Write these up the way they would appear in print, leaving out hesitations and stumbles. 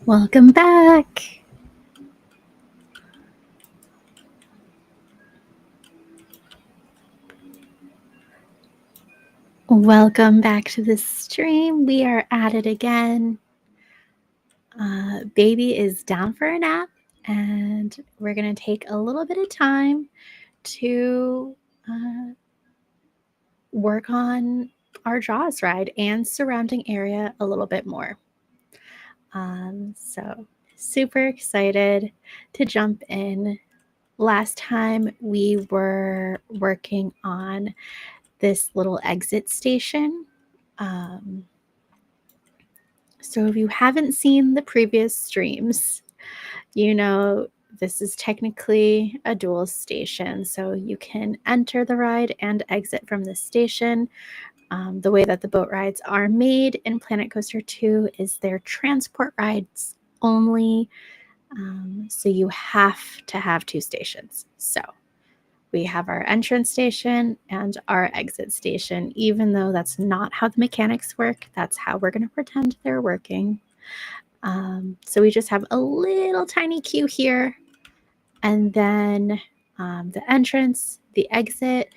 Welcome back. Welcome back to the stream. We are at it again. Baby is down for a nap, and we're going to take a little bit of time to work on our Jaws ride and surrounding area a little bit more. So super excited to jump in. Last time we were working on this little exit station. So if you haven't seen the previous streams, you know this is technically a dual station. So you can enter the ride and exit from this station. The way that the boat rides are made in Planet Coaster 2 is they're transport rides only. So you have to have two stations. So we have our entrance station and our exit station. Even though that's not how the mechanics work, that's how we're going to pretend they're working. So we just have a little tiny queue here, and then the entrance, the exit,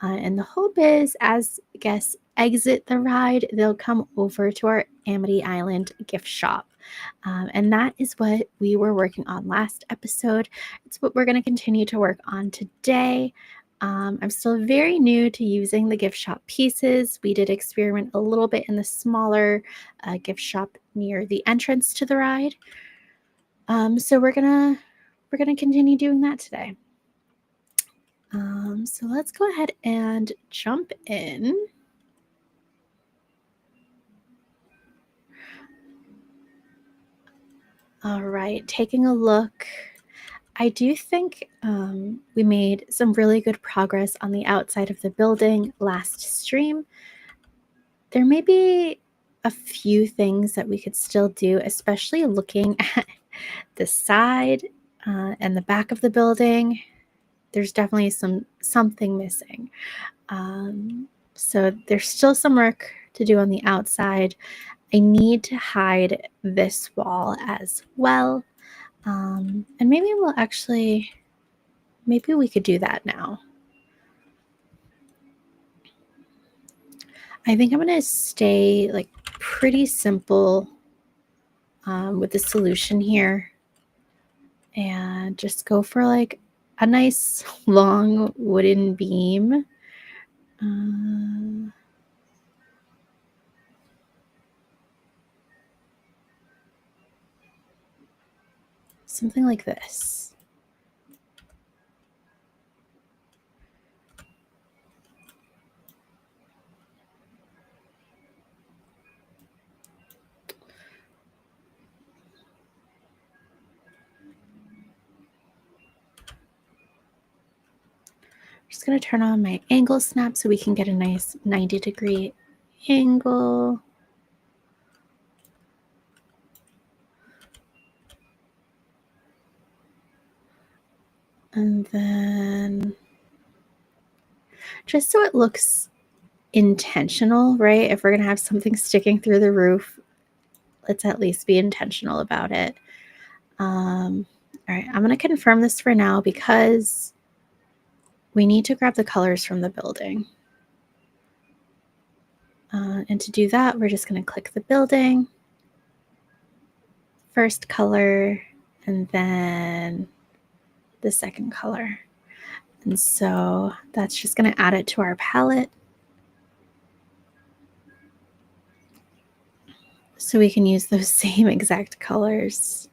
and the hope is as guests exit the ride, they'll come over to our Amity Island gift shop. And that is what we were working on last episode. It's what we're going to continue to work on today. I'm still very new to using the gift shop pieces. We did experiment a little bit in the smaller gift shop near the entrance to the ride. So we're gonna continue doing that today. So let's go ahead and jump in. All right, taking a look. I do think we made some really good progress on the outside of the building last stream. There may be a few things that we could still do, especially looking at the side and the back of the building. There's definitely something missing. So there's still some work to do on the outside. I need to hide this wall as well. And maybe we could do that now. I think I'm going to stay like pretty simple with the solution here and just go for like a nice long wooden beam. Something like this. Just going to turn on my angle snap so we can get a nice 90-degree angle. And then just so it looks intentional, right? If we're going to have something sticking through the roof, let's at least be intentional about it. All right, I'm going to confirm this for now because we need to grab the colors from the building. And to do that, we're just going to click the building, first color, and then the second color. And so that's just going to add it to our palette. So we can use those same exact colors.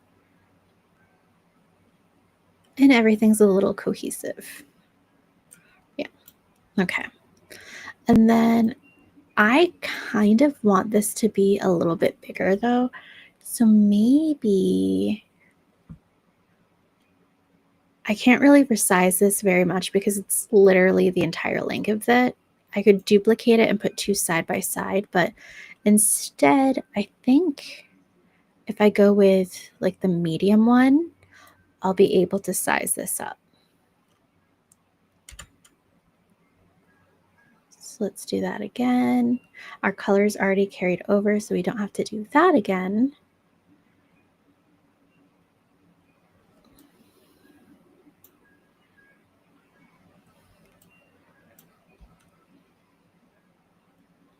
And everything's a little cohesive. Yeah. Okay. And then I kind of want this to be a little bit bigger though. So maybe I can't really resize this very much because it's literally the entire length of it. I could duplicate it and put two side by side, but instead I think if I go with like the medium one, I'll be able to size this up. So let's do that again. Our color's already carried over, so we don't have to do that again.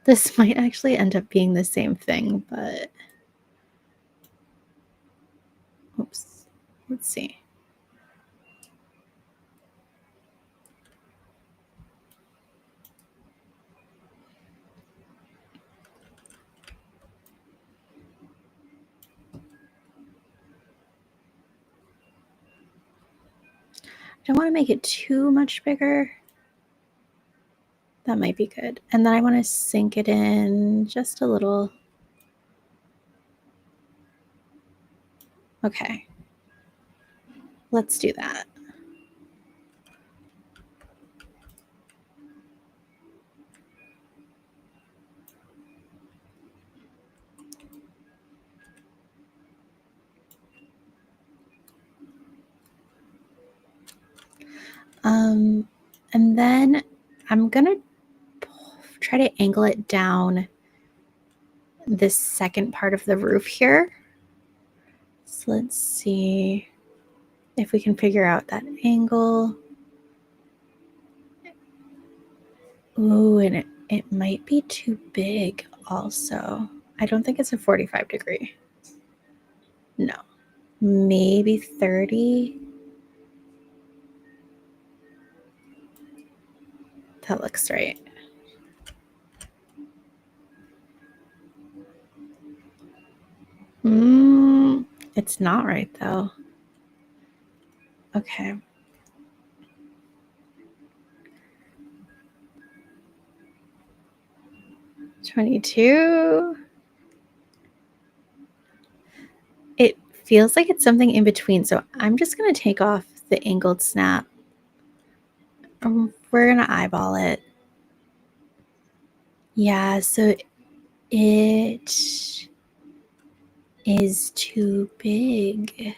This might actually end up being the same thing, but oops. Let's see. I don't want to make it too much bigger. That might be good. And then I want to sink it in just a little. Okay. Let's do that. And then I'm going to try to angle it down this second part of the roof here. So let's see if we can figure out that angle. Ooh, and it might be too big also. I don't think it's a 45 degree. No, maybe 30. That looks right. It's not right though. Okay. $22. It feels like it's something in between, so I'm just going to take off the angled snap. We're going to eyeball it. Yeah, so it is too big.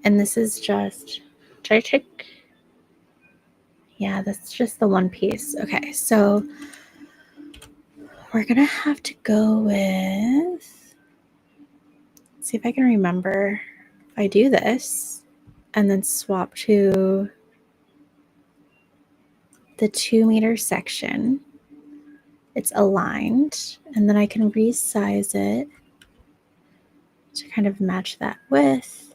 And this is just, should I take? Yeah, that's just the one piece. Okay, so we're going to have to go with, let's see if I can remember. If I do this and then swap to the 2-meter section, it's aligned, and then I can resize it to kind of match that width.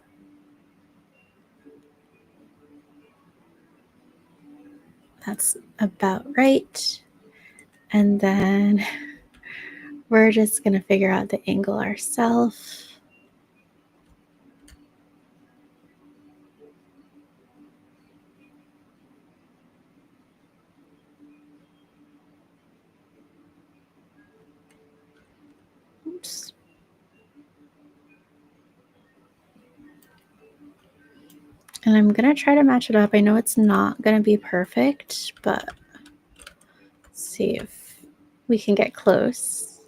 That's about right. And then we're just going to figure out the angle ourselves. Oops. And I'm going to try to match it up. I know it's not going to be perfect, but let's see if we can get close.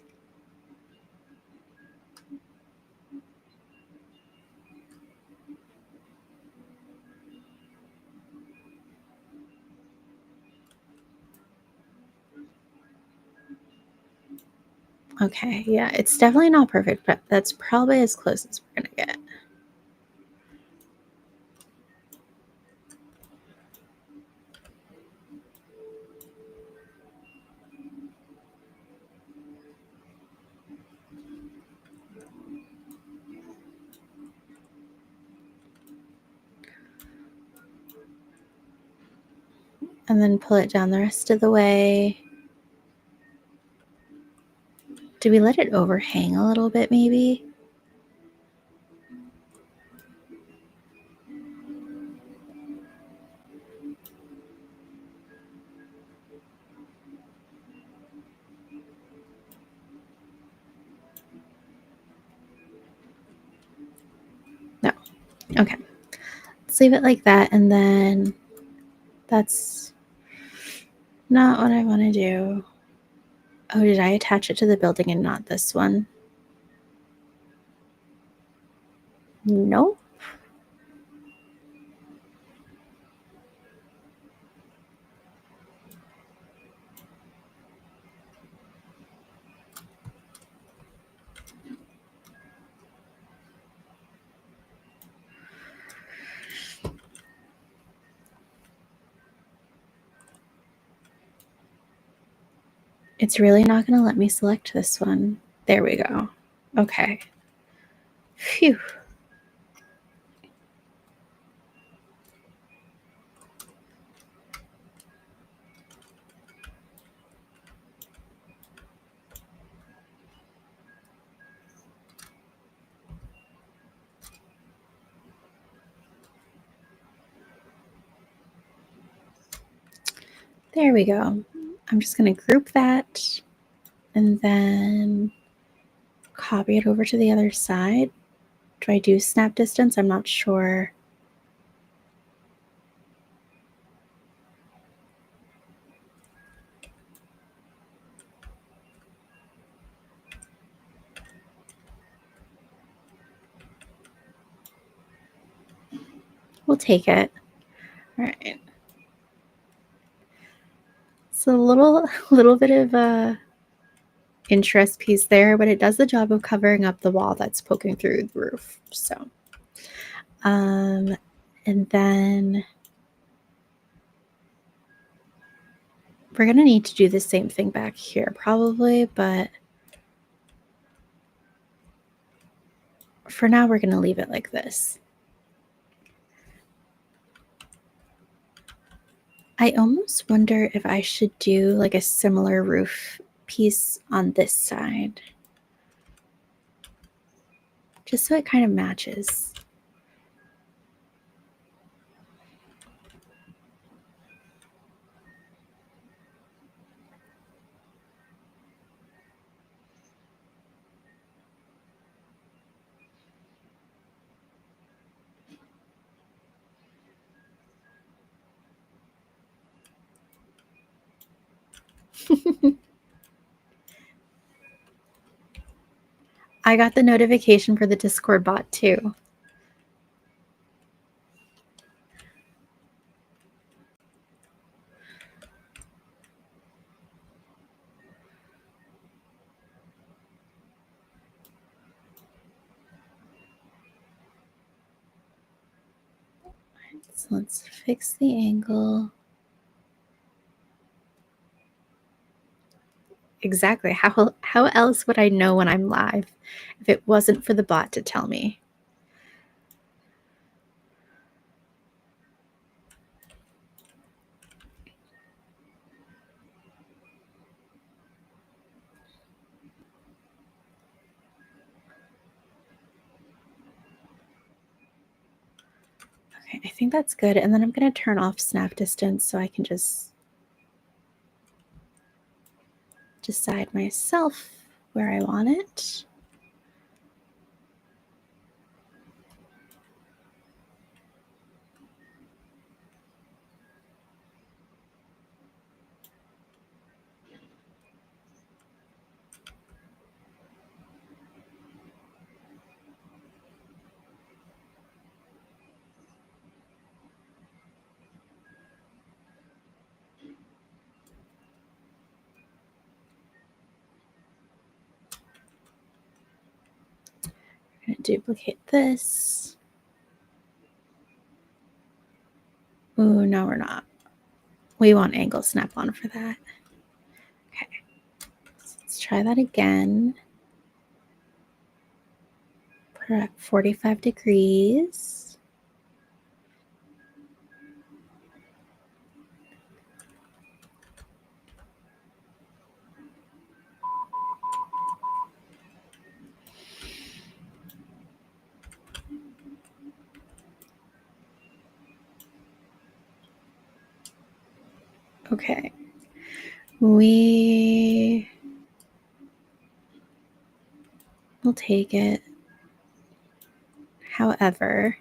Okay, yeah, it's definitely not perfect, but that's probably as close as we're going to get. And then pull it down the rest of the way. Do we let it overhang a little bit maybe? No. Okay. Let's leave it like that, and then that's not what I want to do. Oh, did I attach it to the building and not this one? No. It's really not going to let me select this one. There we go. Okay. Phew. There we go. I'm just going to group that and then copy it over to the other side. Do I do snap distance? I'm not sure. We'll take it. All right. It's a little bit of a interest piece there, but it does the job of covering up the wall that's poking through the roof. So, and then we're gonna need to do the same thing back here probably, but for now we're gonna leave it like this. I almost wonder if I should do like a similar roof piece on this side, just so it kind of matches. I got the notification for the Discord bot too. So let's fix the angle. Exactly. How else would I know when I'm live if it wasn't for the bot to tell me? Okay, I think that's good. And then I'm going to turn off snap distance so I can just decide myself where I want it. I'm going to duplicate this. Oh, no, we're not. We want angle snap on for that. Okay, so let's try that again. Put it at 45 degrees. Okay. We will take it. However,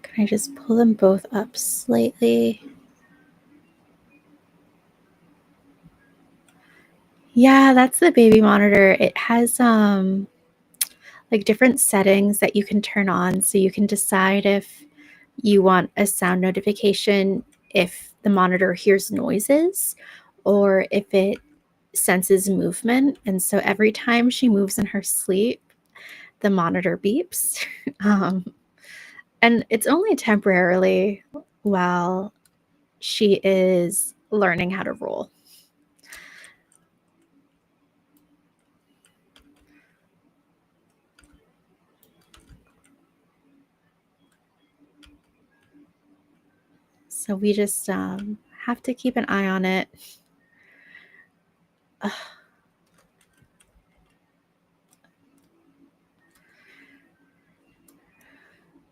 can I just pull them both up slightly? Yeah, that's the baby monitor. It has like different settings that you can turn on, so you can decide if you want a sound notification if the monitor hears noises or if it senses movement. And so every time she moves in her sleep, the monitor beeps. um, and it's only temporarily. while she is learning how to roll. So we just have to keep an eye on it. Ugh.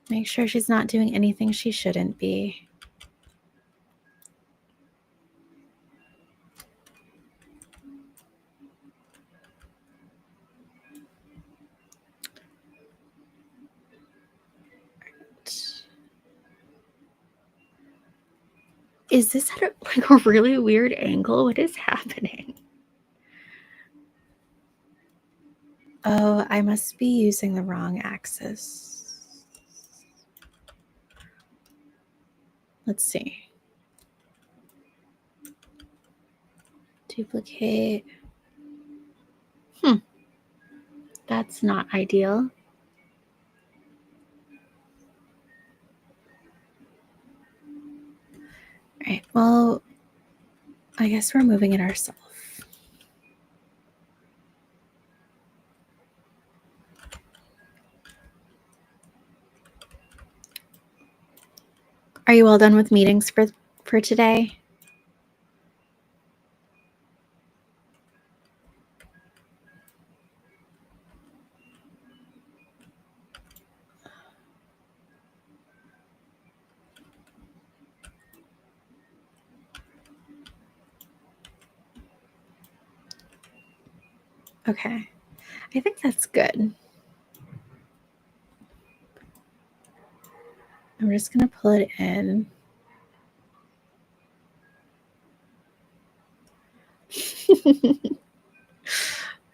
Make sure she's not doing anything she shouldn't be. Is this at a really weird angle? What is happening? Oh, I must be using the wrong axis. Let's see. Duplicate. That's not ideal. All right, well, I guess we're moving it ourselves. Are you all done with meetings for today? Okay, I think that's good. I'm just gonna pull it in.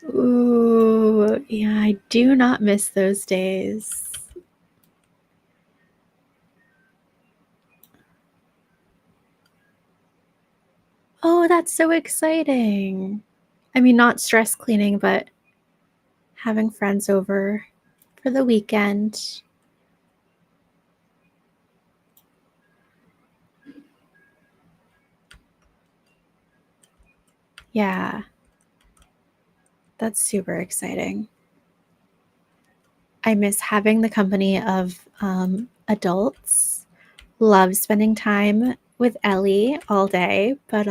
Ooh, yeah, I do not miss those days. Oh, that's so exciting. I mean, not stress cleaning, but having friends over for the weekend. Yeah, that's super exciting. I miss having the company of adults. Love spending time with Ellie all day, but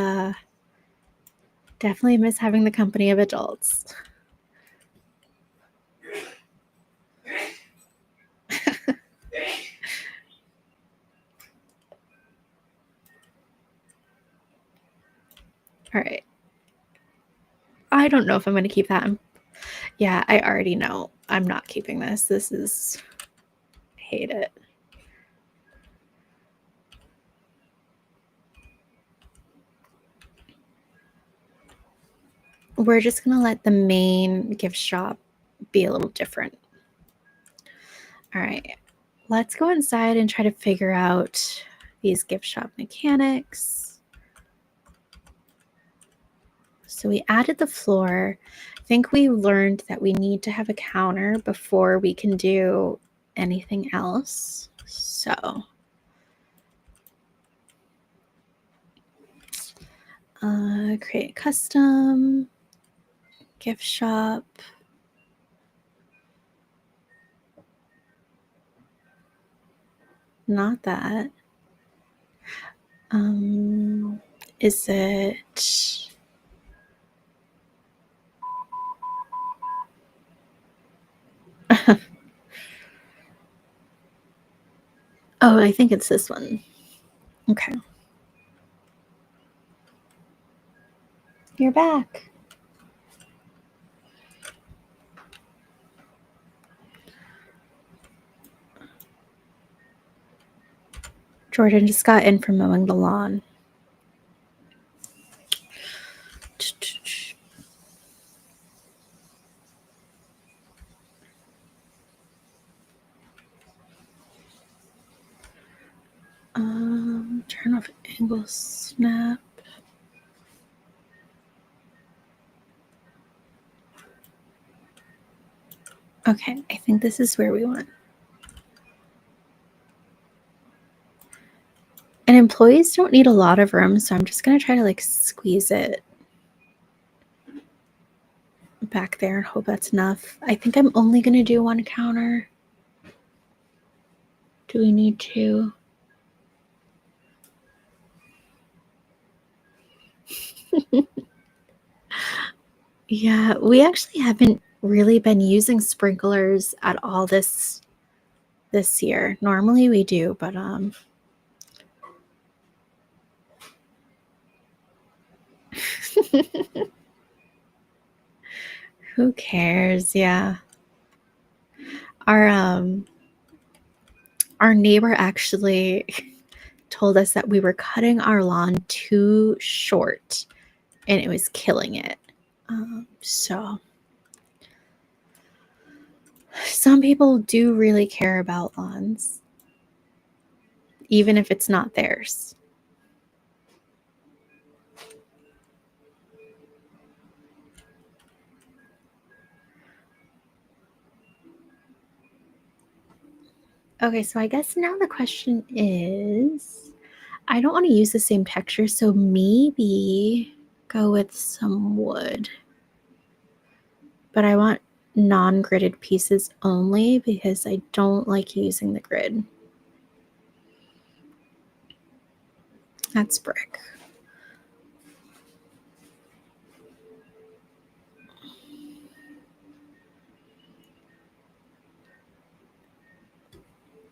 definitely miss having the company of adults. All right. I don't know if I'm going to keep that. Yeah, I already know I'm not keeping this. This is, I hate it. We're just going to let the main gift shop be a little different. All right. Let's go inside and try to figure out these gift shop mechanics. So we added the floor. I think we learned that we need to have a counter before we can do anything else. So create custom gift shop. Not that. Is it? Oh, I think it's this one. Okay. You're back. Jordan just got in from mowing the lawn. Turn off angle snap. Okay, I think this is where we want. employees don't need a lot of room, so I'm just gonna try to like squeeze it back there and hope that's enough. I think I'm only gonna do one counter. Do we need to? Yeah, we actually haven't really been using sprinklers at all this year. Normally we do, but who cares? Yeah. Our our neighbor actually told us that we were cutting our lawn too short and it was killing it. So some people do really care about lawns, even if it's not theirs. Okay, so I guess now the question is, I don't want to use the same texture, so maybe go with some wood. But I want non-gridded pieces only because I don't like using the grid. That's brick.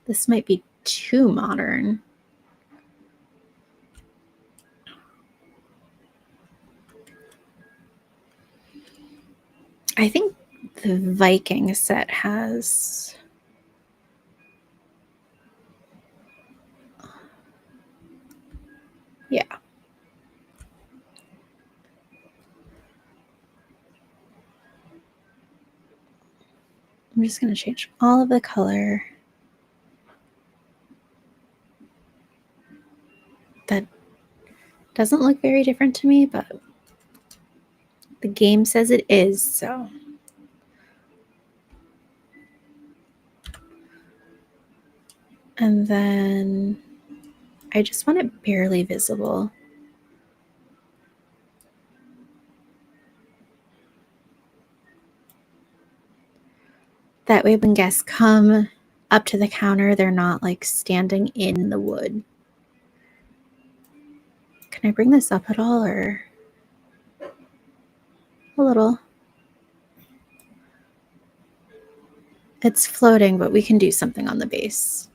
This might be too modern. I think the Viking set has... Yeah. I'm just going to change all of the color. That doesn't look very different to me, but the game says it is, so. And then I just want it barely visible. That way when guests come up to the counter, they're not like standing in the wood. Can I bring this up at all, or a little? It's floating, but we can do something on the base.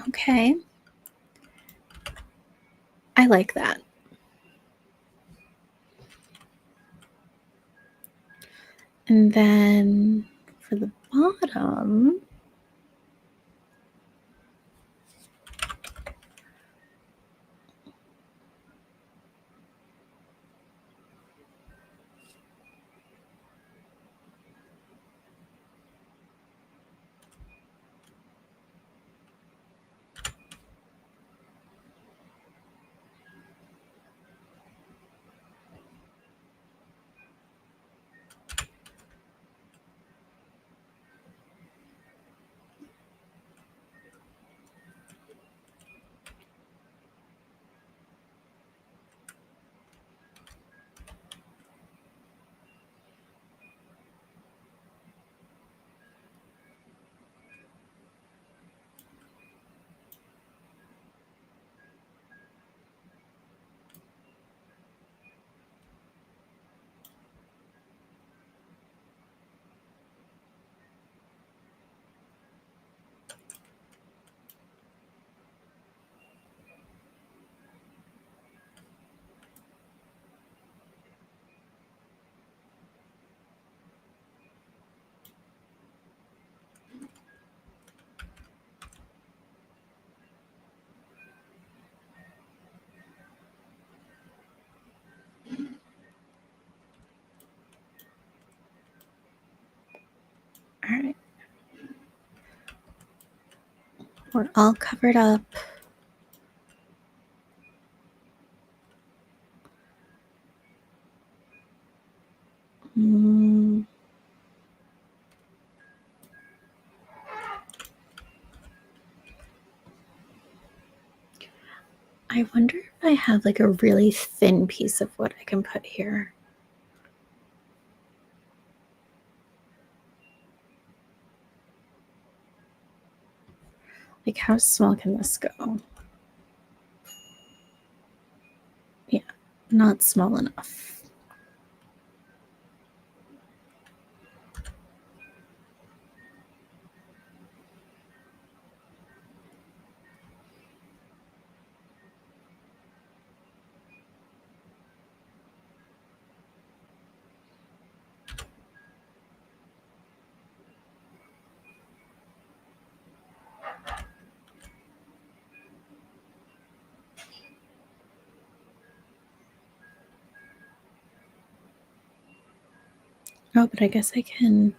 Okay. I like that. And then for the bottom, All right. We're all covered up. I wonder if I have like a really thin piece of wood I can put here. Like, how small can this go? Yeah, not small enough. Oh, but I guess I can.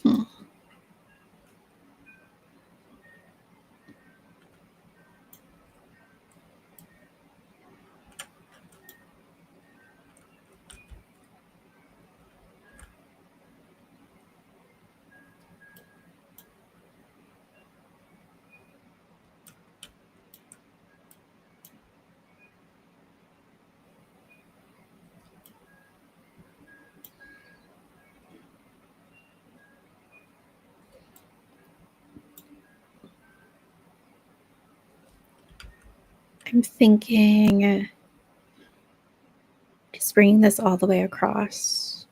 Hmm. I'm thinking just bringing this all the way across.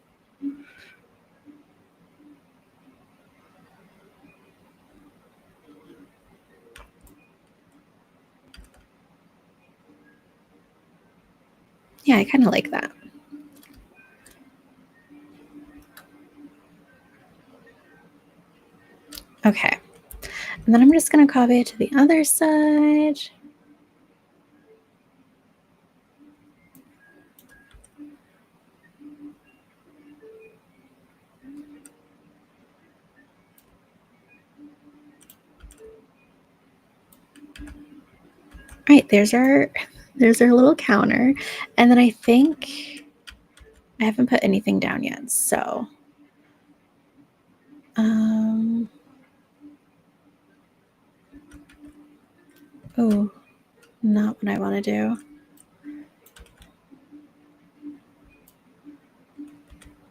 Yeah, I kind of like that. Okay. And then I'm just going to copy it to the other side. All right, there's our little counter. And then I think I haven't put anything down yet. So oh, not what I want to do.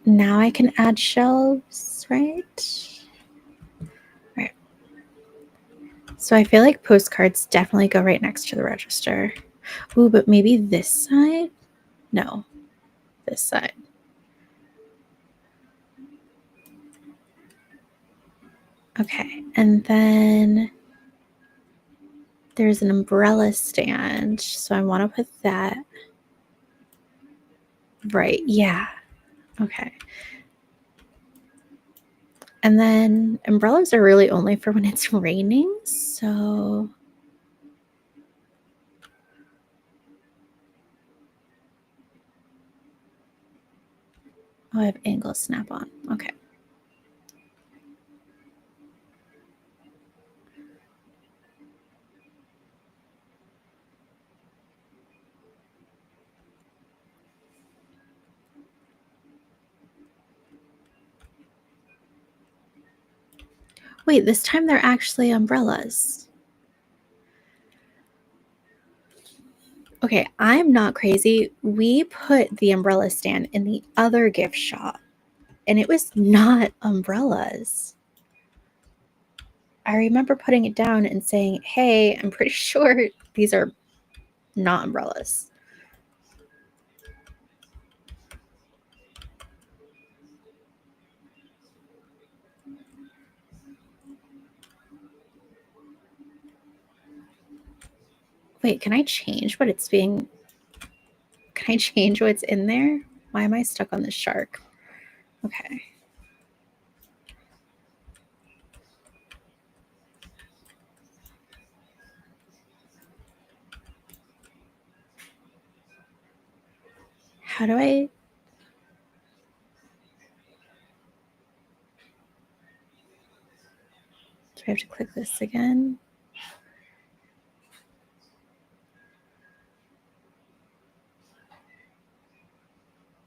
Now I can add shelves, right? Right. So I feel like postcards definitely go right next to the register. Ooh, but maybe this side? No, this side. Okay, and then there's an umbrella stand, so I want to put that right. Yeah. Okay. And then umbrellas are really only for when it's raining, so oh, I have angle snap on. Okay. Wait, this time they're actually umbrellas. Okay, I'm not crazy. We put the umbrella stand in the other gift shop, and it was not umbrellas. I remember putting it down and saying, hey, I'm pretty sure these are not umbrellas. Wait, can I change what it's being? I change what's in there? Why am I stuck on the shark? Okay. How do I... Do I have to click this again?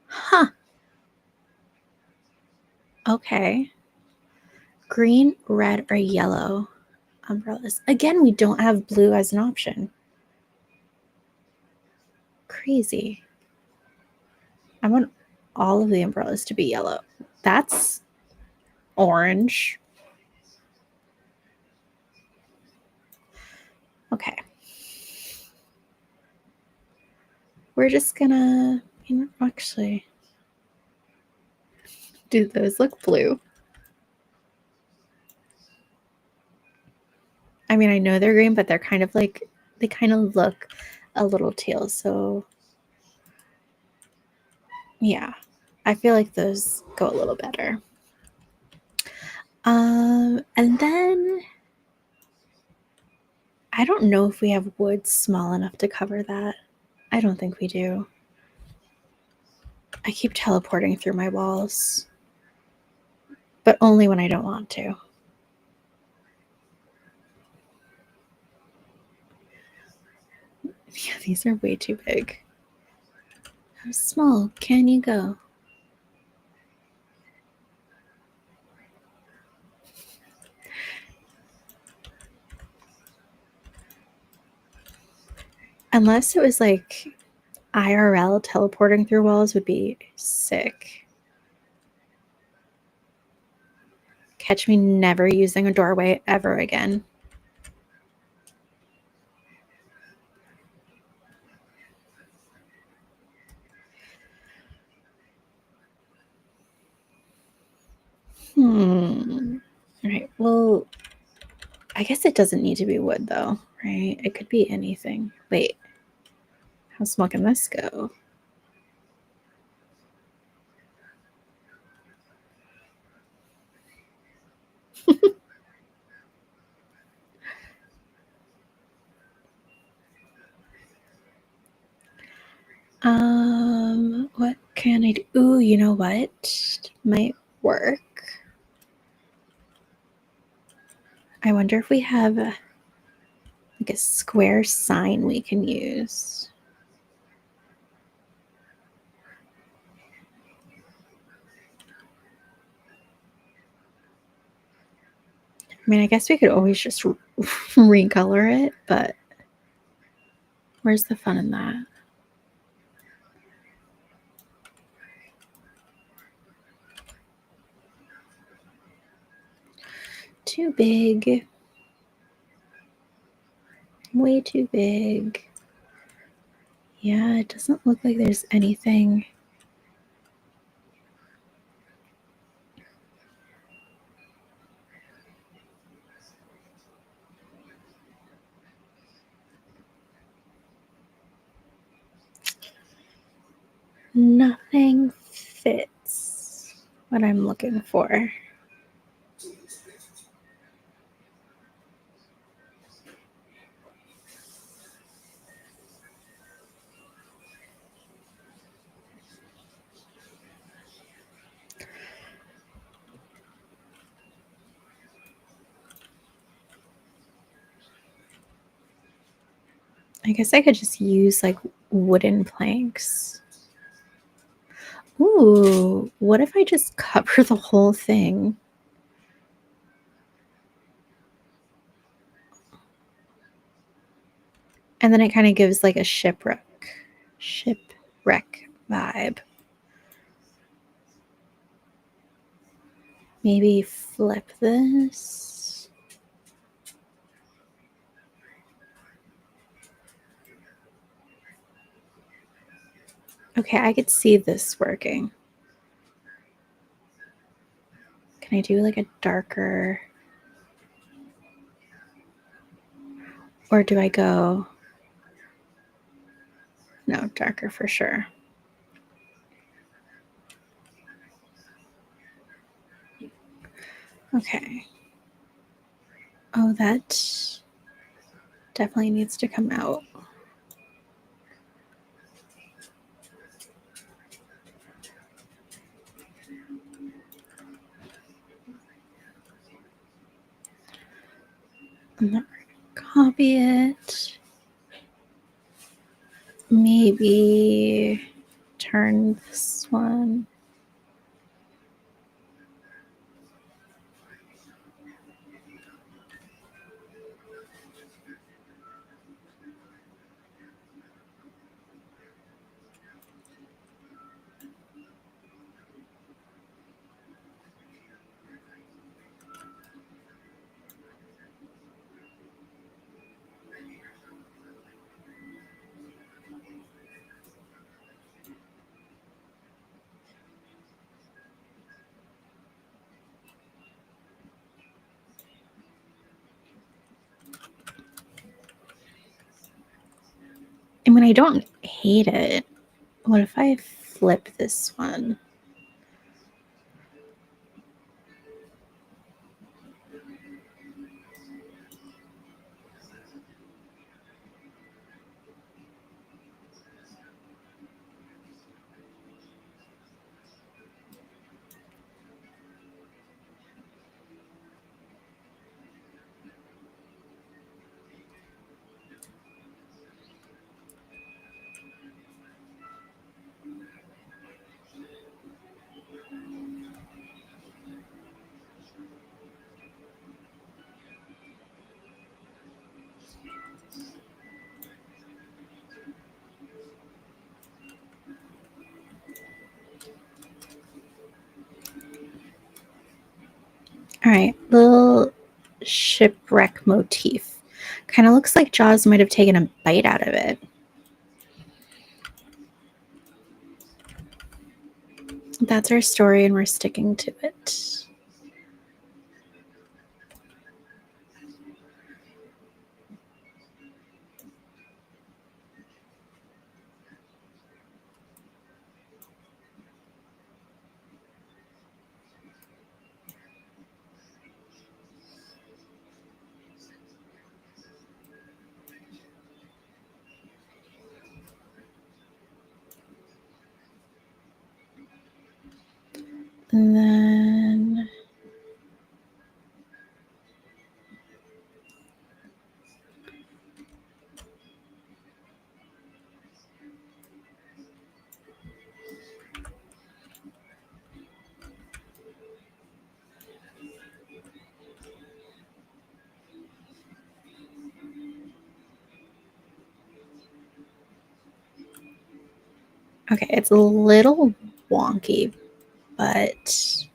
Huh. Okay. Green, red, or yellow umbrellas. Again, we don't have blue as an option. Crazy. I want all of the umbrellas to be yellow. That's orange. Okay. We're just gonna, actually, do those look blue? I mean, I know they're green, but they're kind of like, they kind of look a little teal. So yeah, I feel like those go a little better. And then I don't know if we have wood small enough to cover that. I don't think we do. I keep teleporting through my walls, but only when I don't want to. Yeah, these are way too big. How small can you go? Unless it was like IRL, teleporting through walls would be sick. Catch me never using a doorway ever again. All right, well, I guess it doesn't need to be wood though, right? It could be anything. Wait, how small can this go? What can I do? Ooh, you know what? Might work. I wonder if we have like a square sign we can use. I mean, I guess we could always just recolor it, but where's the fun in that? Too big. Way too big. Yeah, it doesn't look like there's anything. Nothing fits what I'm looking for. I guess I could just use like wooden planks. Ooh, what if I just cover the whole thing? And then it kind of gives like a shipwreck vibe. Maybe flip this. Okay, I could see this working. Can I do like a darker? Or do I go? No, darker for sure. Okay. Oh, that definitely needs to come out. I'm not going to copy it. Maybe turn this one. And when I don't hate it, what if I flip this one? All right, little shipwreck motif. Kind of looks like Jaws might have taken a bite out of it. That's our story, and we're sticking to it. And then okay, it's a little wonky, but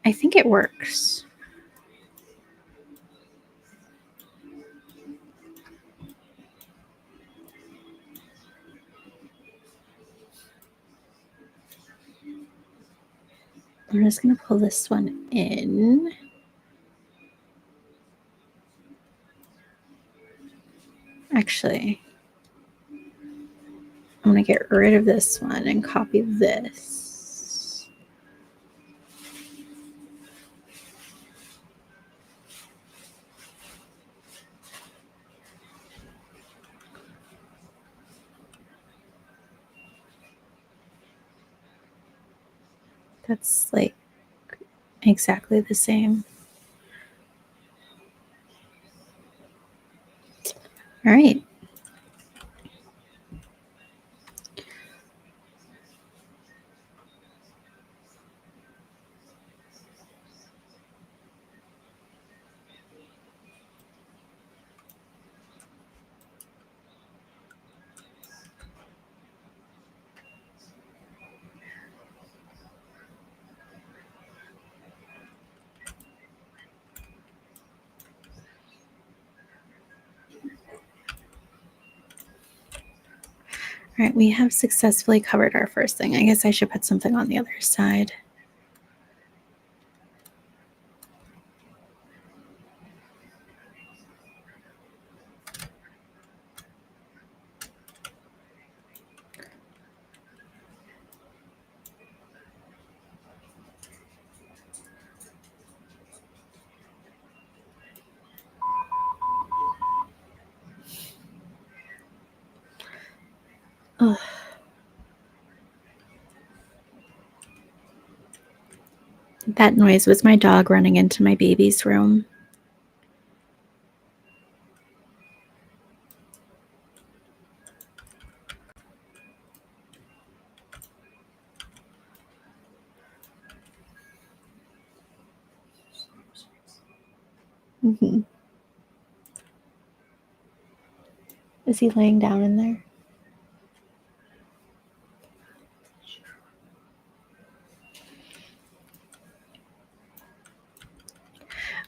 I think it works. I'm just going to pull this one in. Actually, I'm going to get rid of this one and copy this. That's like exactly the same. All right. All right, we have successfully covered our first thing. I guess I should put something on the other side. That noise was my dog running into my baby's room. Mm-hmm. Is he laying down in there?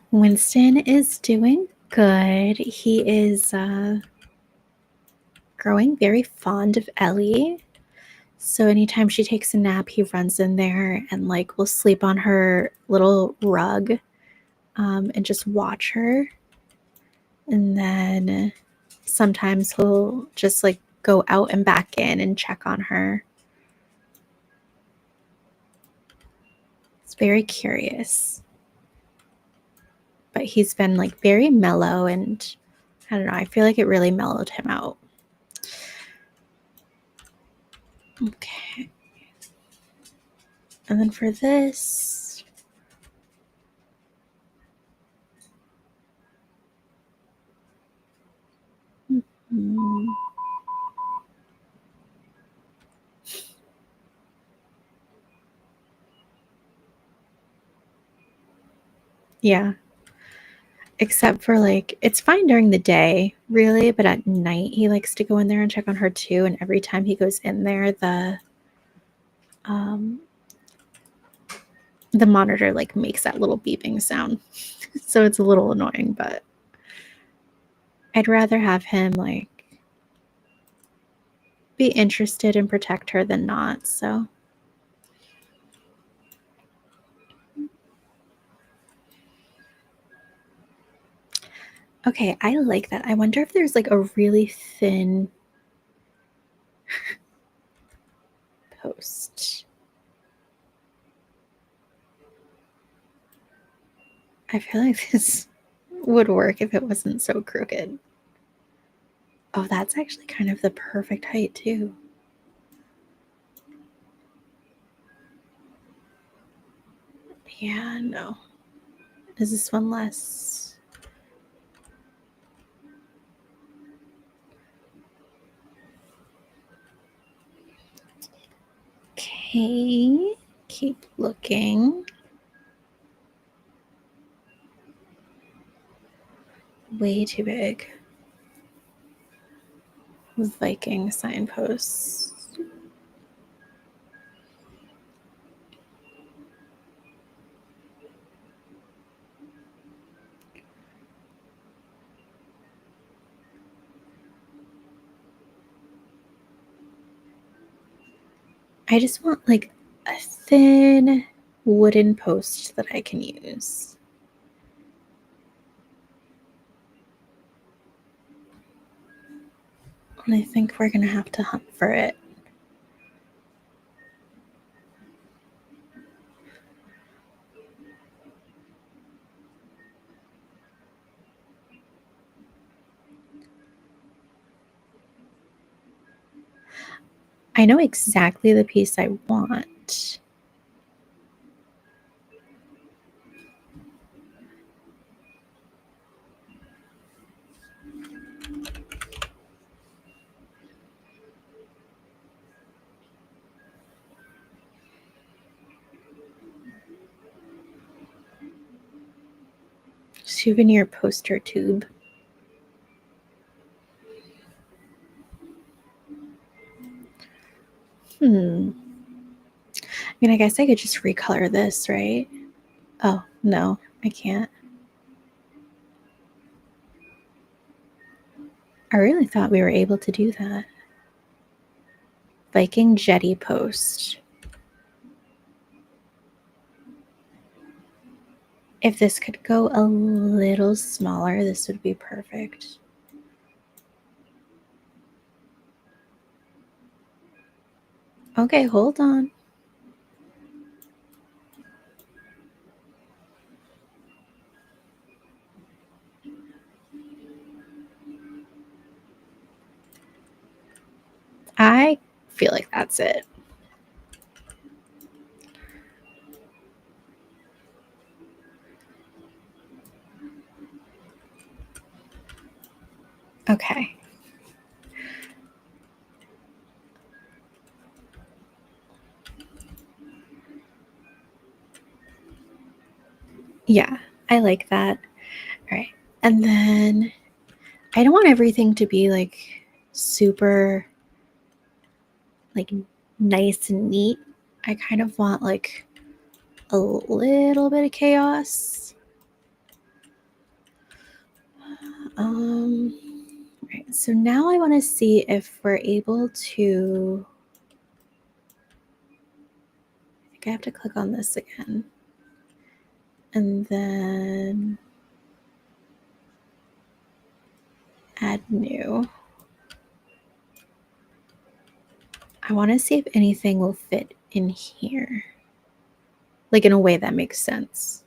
Winston is doing good. He is growing very fond of Ellie. So anytime she takes a nap, he runs in there and like will sleep on her little rug and just watch her. And then sometimes he'll just like go out and back in and check on her. It's very curious. But he's been like very mellow, and I don't know, I feel like it really mellowed him out. Okay. And then for this, yeah. Except for like, it's fine during the day, really, but at night he likes to go in there and check on her too. And every time he goes in there, the monitor like makes that little beeping sound. So it's a little annoying, but I'd rather have him like be interested and protect her than not. So okay, I like that. I wonder if there's like a really thin post. I feel like this would work if it wasn't so crooked. Oh, that's actually kind of the perfect height too. Yeah, no. Is this one less? Okay, keep looking. Way too big. Viking signposts. I just want like a thin wooden post that I can use. And I think we're going to have to hunt for it. I know exactly the piece I want. Souvenir poster tube. I mean, I guess I could just recolor this, right? Oh, no, I can't. I really thought we were able to do that. Viking jetty post. If this could go a little smaller, this would be perfect. Okay, hold on. I feel like that's it. Okay. Yeah, I like that. All right. And then I don't want everything to be like super like nice and neat. I kind of want like a little bit of chaos. Right. So now I want to see if we're able to. I think I have to click on this again. And then add new. I want to see if anything will fit in here, like in a way that makes sense.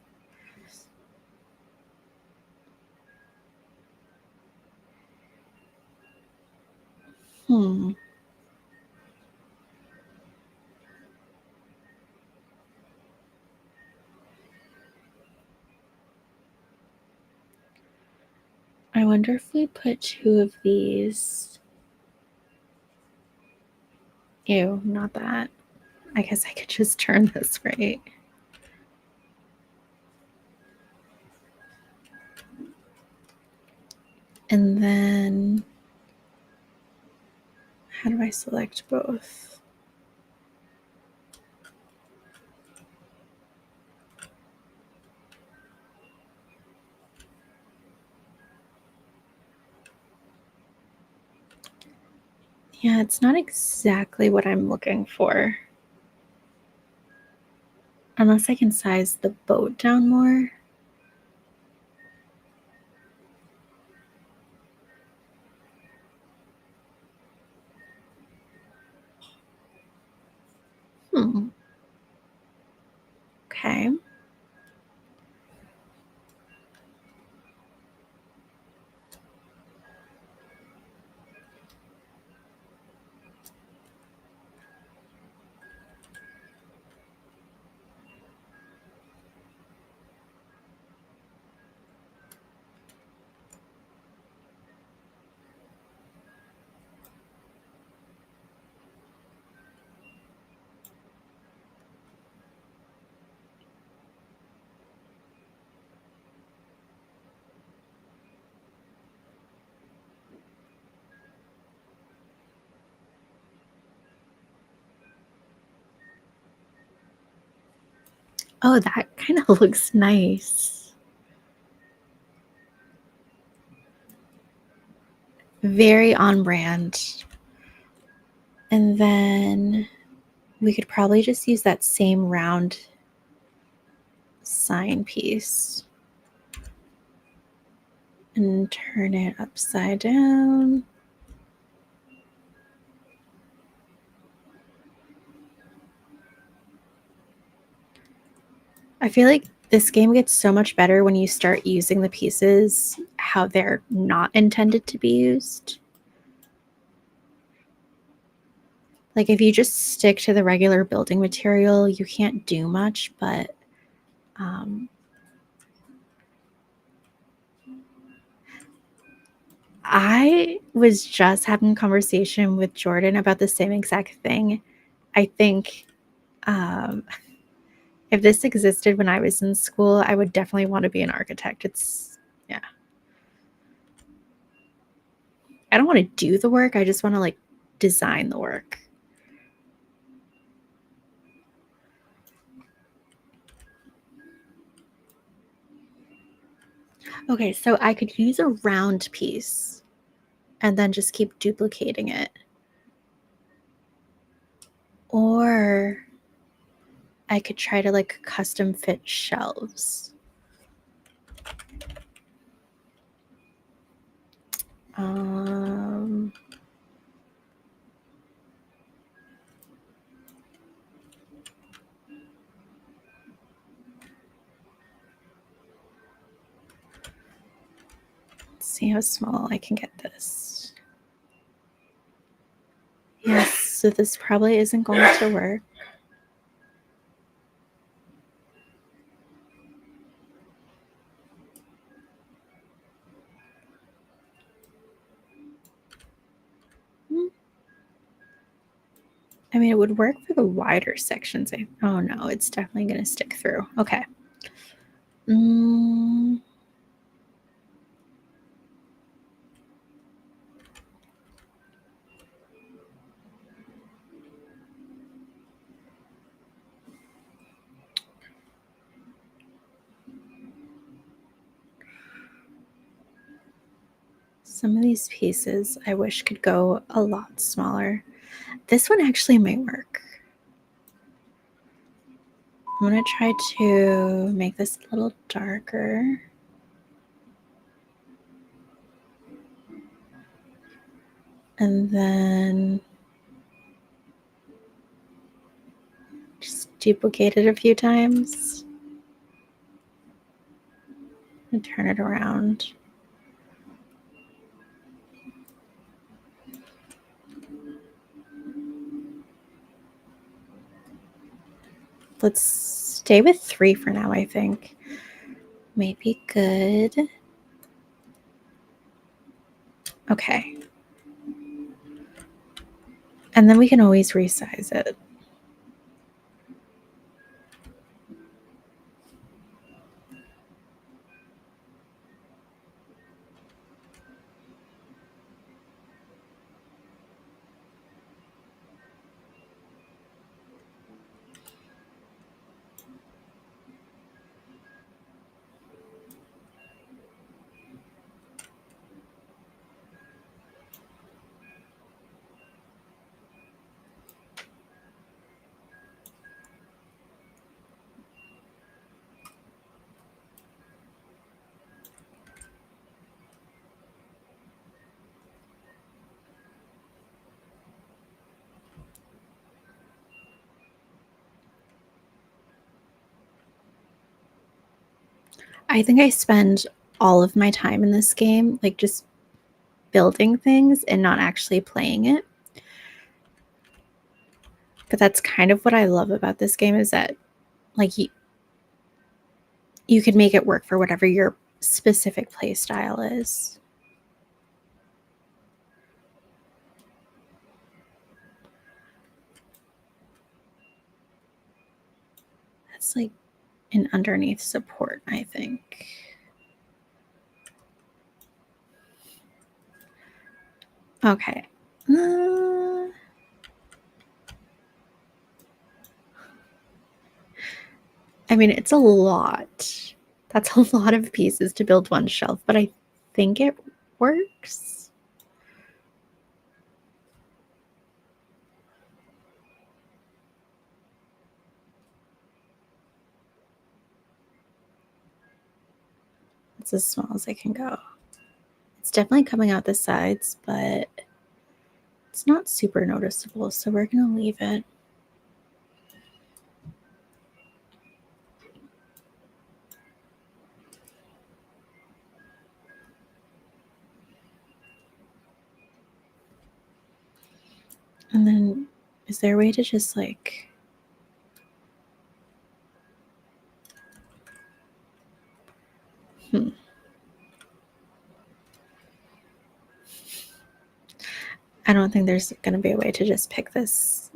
I wonder if we put 2 of these. Ew, not that. I guess I could just turn this right. And then how do I select both? Yeah, it's not exactly what I'm looking for. Unless I can size the boat down more. Okay. Oh, that kind of looks nice. Very on brand. And then we could probably just use that same round sign piece and turn it upside down. I feel like this game gets so much better when you start using the pieces how they're not intended to be used. Like if you just stick to the regular building material, you can't do much, but I was just having a conversation with Jordan about the same exact thing. I think if this existed when I was in school, I would definitely want to be an architect. Yeah. I don't want to do the work. I just want to like design the work. Okay, so I could use a round piece and then just keep duplicating it. Or I could try to like custom fit shelves. Um, let's see how small I can get this. Yes, so this probably isn't going to work. I mean, it would work for the wider sections. Oh no, it's definitely going to stick through. Okay. Some of these pieces I wish could go a lot smaller. This one actually might work. I'm going to try to make this a little darker. And then just duplicate it a few times and turn it around. Let's stay with 3 for now, I think. Might be good. Okay. And then we can always resize it. I think I spend all of my time in this game like just building things and not actually playing it. But that's kind of what I love about this game, is that like you could make it work for whatever your specific play style is. That's like an underneath support, I think. Okay. I mean, it's a lot. That's a lot of pieces to build one shelf, but I think it works. It's as small as I can go. It's definitely coming out the sides, but it's not super noticeable, so we're going to leave it. And then, is there a way to just like... I don't think there's going to be a way to just pick this.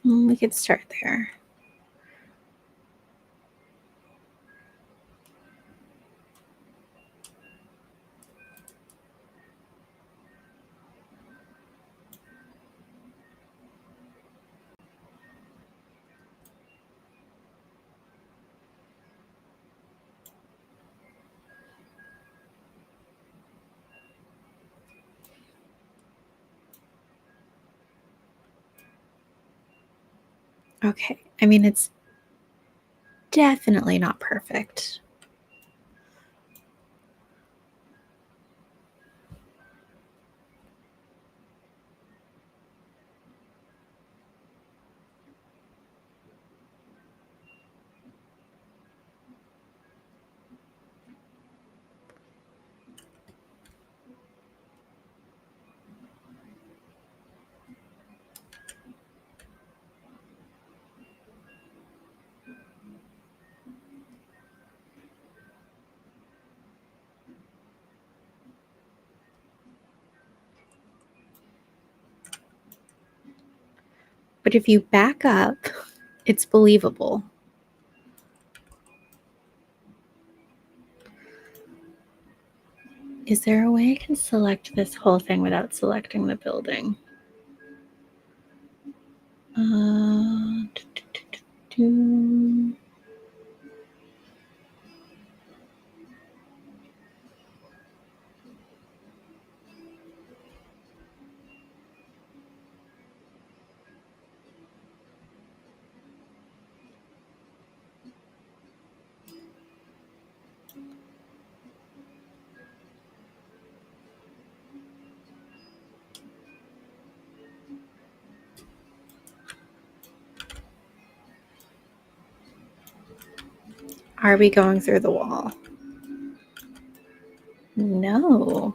We could start there. Okay. I mean, it's definitely not perfect. But if you back up, it's believable. Is there a way I can select this whole thing without selecting the building? Are we going through the wall? No.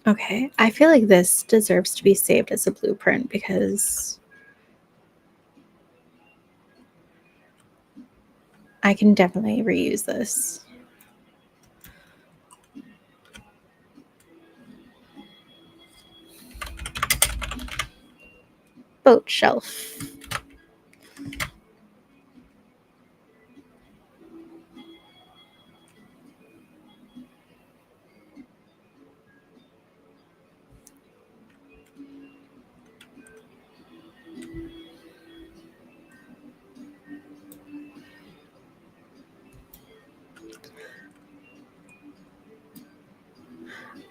Okay, I feel like this deserves to be saved as a blueprint because I can definitely reuse this. Boat shelf.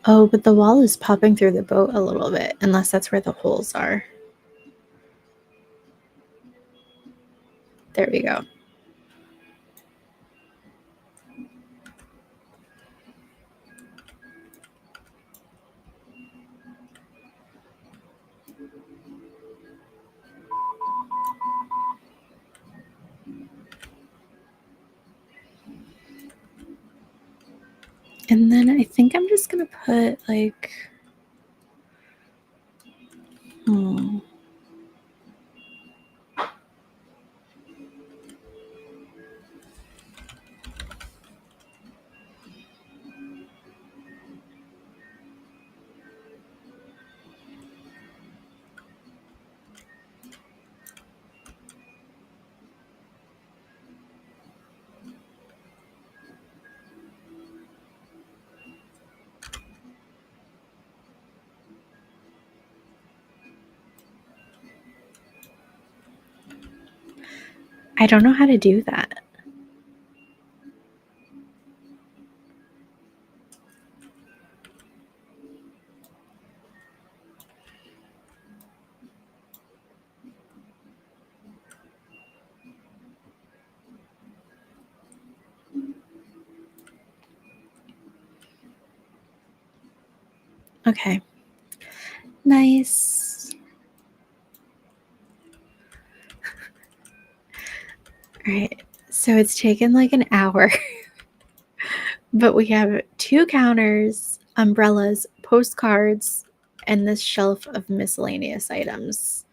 Oh, but the wall is popping through the boat a little bit, unless that's where the holes are. There we go. And then I think I'm just gonna put like, I don't know how to do that. Okay. Nice. All right. So it's taken like an hour, but we have 2 counters, umbrellas, postcards, and this shelf of miscellaneous items.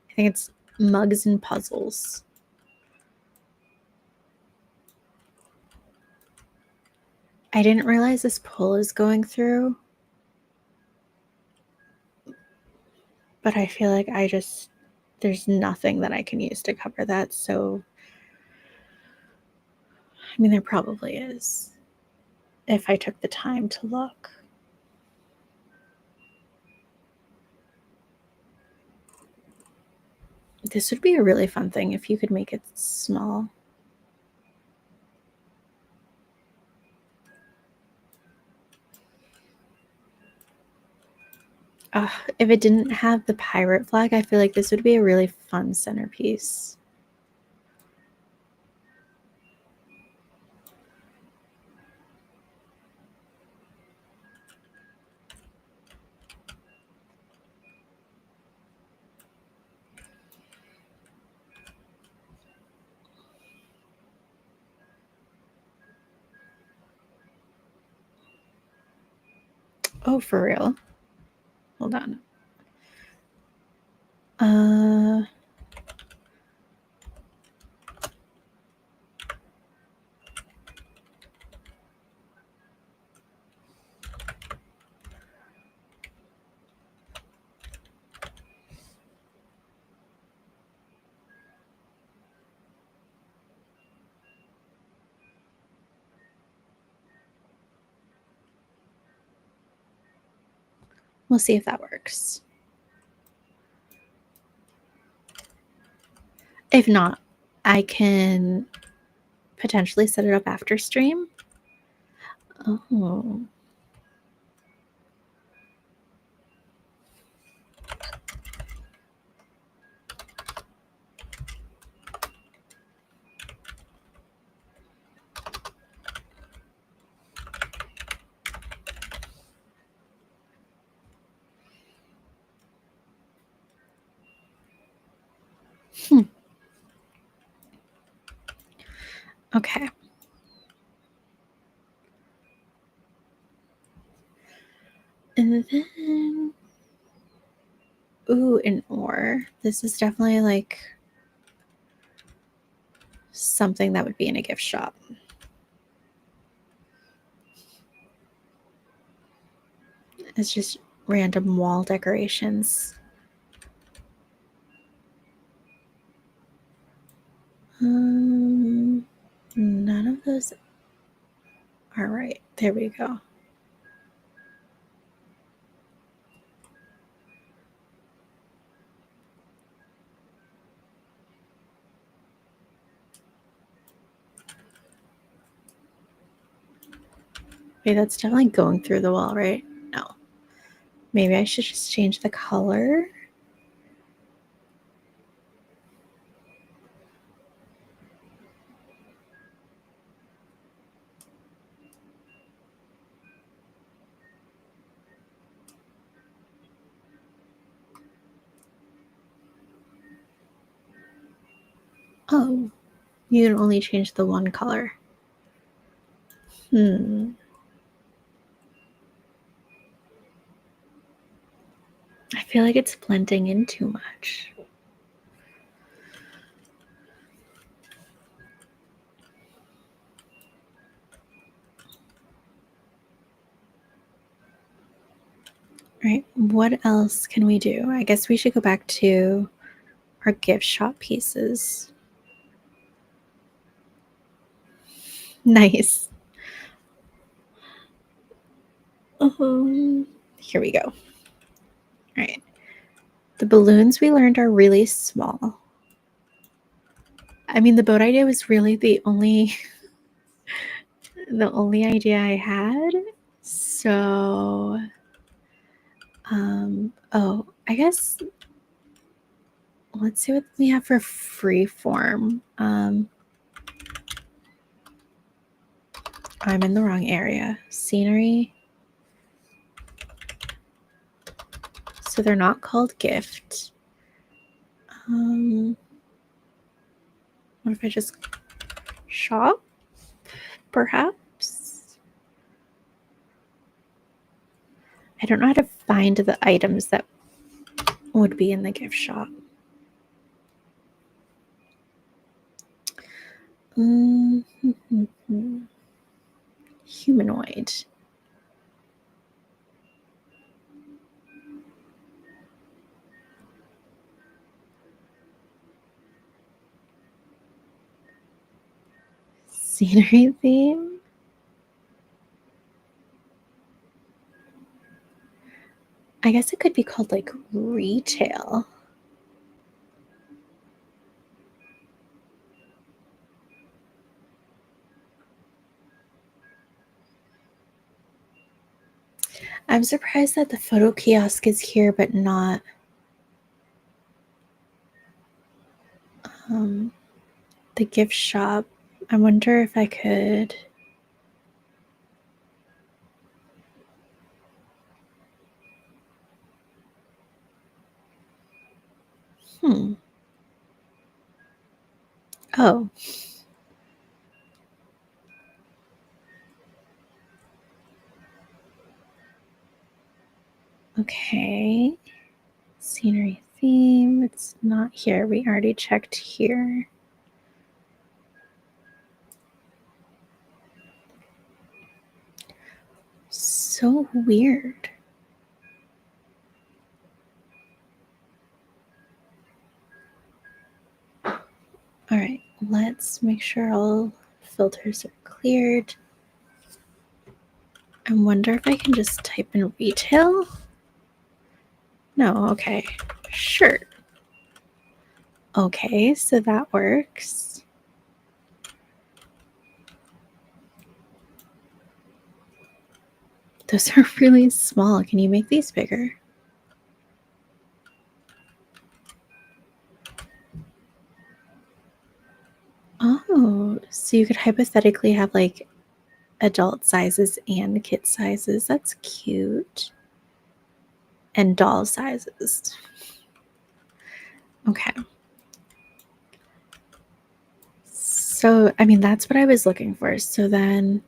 I think it's mugs and puzzles. I didn't realize this pull is going through, but I feel like there's nothing that I can use to cover that. So, I mean, there probably is if I took the time to look. This would be a really fun thing if you could make it small. If it didn't have the pirate flag, I feel like this would be a really fun centerpiece. Oh, for real? Hold on. We'll see if that works. If not, I can potentially set it up after stream. Oh. Okay. And then, ooh, an ore. This is definitely like something that would be in a gift shop. It's just random wall decorations. None of those are right. There we go. Wait, that's definitely going through the wall, right? No. Maybe I should just change the color. Oh, you can only change the one color. I feel like it's blending in too much. Right, what else can we do? I guess we should go back to our gift shop pieces. Nice. Here we go. All right. The balloons we learned are really small. I mean, the boat idea was really the only idea I had. So, oh, I guess let's see what we have for freeform. I'm in the wrong area. Scenery. So they're not called gift. What if I just shop? Perhaps? I don't know how to find the items that would be in the gift shop. Humanoid. Scenery theme? I guess it could be called like retail. I'm surprised that the photo kiosk is here, but not the gift shop. I wonder if I could. Oh. Okay. Scenery theme. It's not here. We already checked here. So weird. All right, let's make sure all filters are cleared. I wonder if I can just type in retail. No, okay. Shirt. Okay, so that works. Those are really small. Can you make these bigger? Oh, so you could hypothetically have like adult sizes and kid sizes. That's cute. And doll sizes. Okay. So, I mean, that's what I was looking for. So then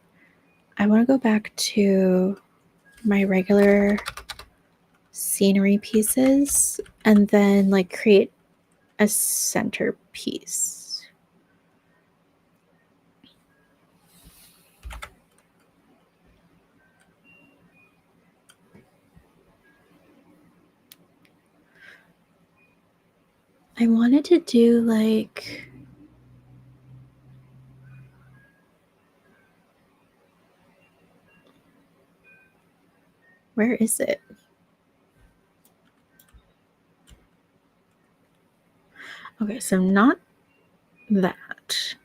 I want to go back to my regular scenery pieces and then like create a centerpiece. I wanted to do like where is it? Okay, so not that.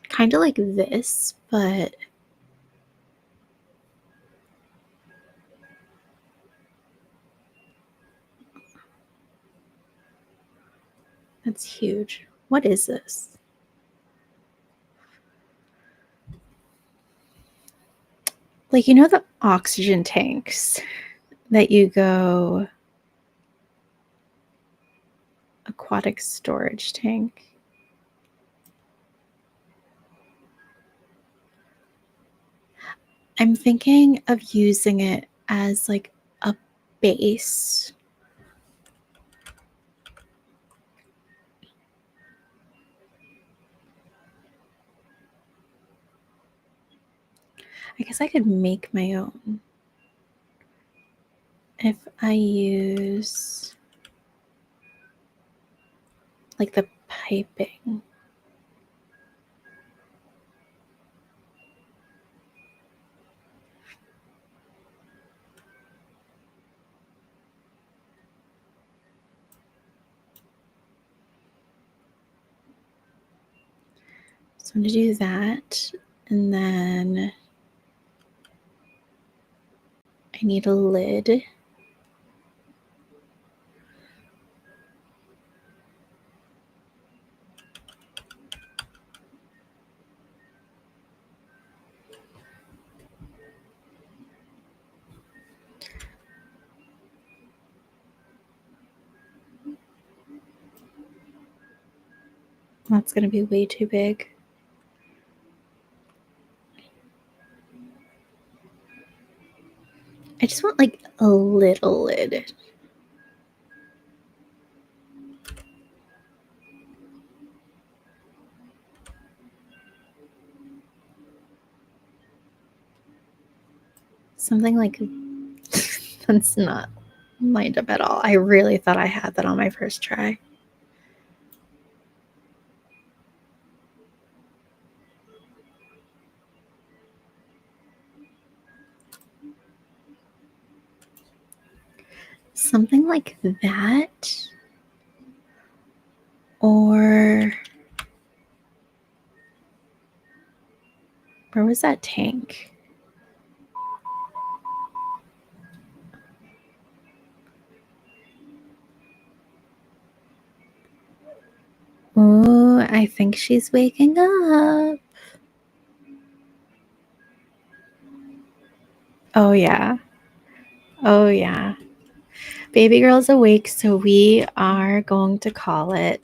Kind of like this, but that's huge. What is this? Like, you know, the oxygen tanks that you go aquatic storage tank. I'm thinking of using it as like a base. I guess I could make my own if I use like the piping. So I'm going to do that. And then I need a lid. That's going to be way too big. I just want like a little lid. Something like that's not lined up at all. I really thought I had that on my first try. Something like that. Or where was that tank? Oh, I think she's waking up. Oh, yeah. Oh, yeah. Baby girl's awake, so we are going to call it.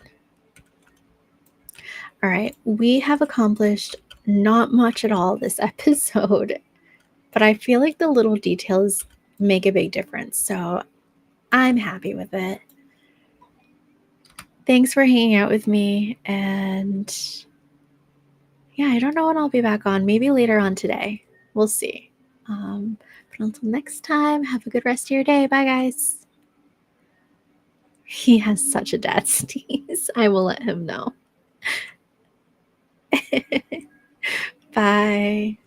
All right. We have accomplished not much at all this episode, but I feel like the little details make a big difference. So I'm happy with it. Thanks for hanging out with me. And yeah, I don't know when I'll be back on. Maybe later on today. We'll see. But until next time, have a good rest of your day. Bye, guys. He has such a dad sneeze. I will let him know. Bye.